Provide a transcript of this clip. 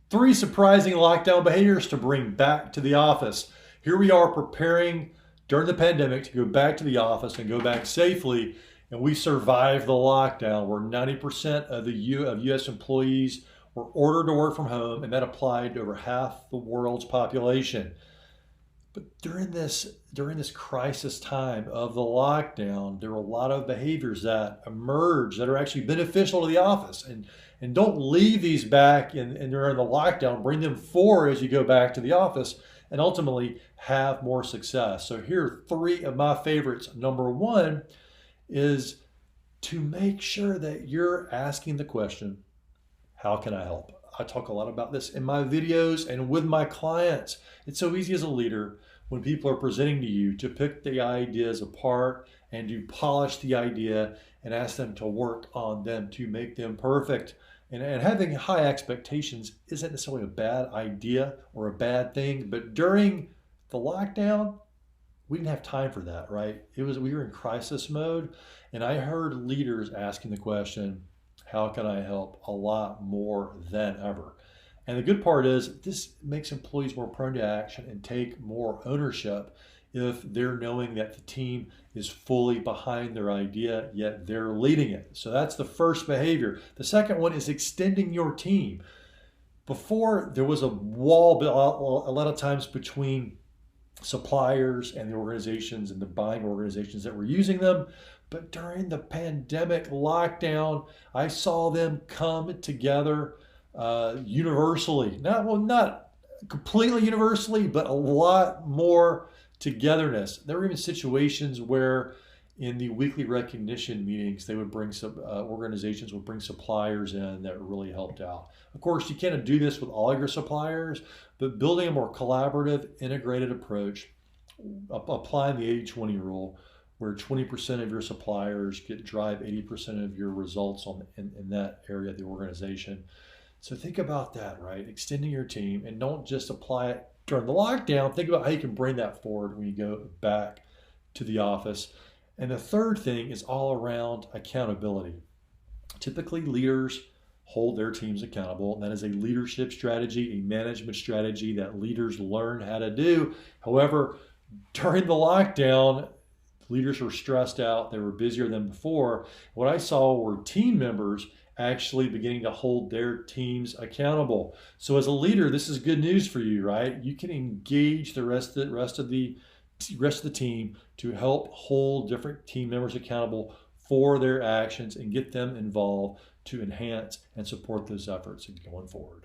3 surprising lockdown behaviors to bring back to the office. Here we are preparing during the pandemic to go back to the office and go back safely, and we survived the lockdown where 90% of of US employees were ordered to work from home, and that applied to over half the world's population. But during this crisis time of the lockdown, there were a lot of behaviors that emerged that are actually beneficial to the office. And don't leave these back and during the lockdown. Bring them forward as you go back to the office and ultimately have more success. So here are 3 of my favorites. Number 1 is to make sure that you're asking the question, how can I help? I talk a lot about this in my videos and with my clients. It's so easy as a leader when people are presenting to you to pick the ideas apart and to polish the idea and ask them to work on them to make them perfect. And having high expectations isn't necessarily a bad idea or a bad thing, but during the lockdown, we didn't have time for that, right? We were in crisis mode, and I heard leaders asking the question, how can I help, a lot more than ever. And the good part is this makes employees more prone to action and take more ownership if they're knowing that the team is fully behind their idea, yet they're leading it. So that's the first behavior. The second one is extending your team. Before, there was a wall a lot of times between suppliers and the organizations and the buying organizations that were using them. But during the pandemic lockdown, I saw them come together universally. Not completely universally, but a lot more togetherness. There were even situations where in the weekly recognition meetings, they would bring some organizations would bring suppliers in that really helped out. Of course, you can't do this with all your suppliers, but building a more collaborative, integrated approach, applying the 80-20 rule, where 20% of your suppliers drive 80% of your results in that area of the organization. So think about that, right? Extending your team, and don't just apply it during the lockdown. Think about how you can bring that forward when you go back to the office. And the third thing is all around accountability. Typically, leaders hold their teams accountable. And that is a leadership strategy, a management strategy that leaders learn how to do. However, during the lockdown, leaders were stressed out. They were busier than before. What I saw were team members actually beginning to hold their teams accountable. So as a leader, this is good news for you, right? You can engage the rest of the team to help hold different team members accountable for their actions and get them involved to enhance and support those efforts going forward.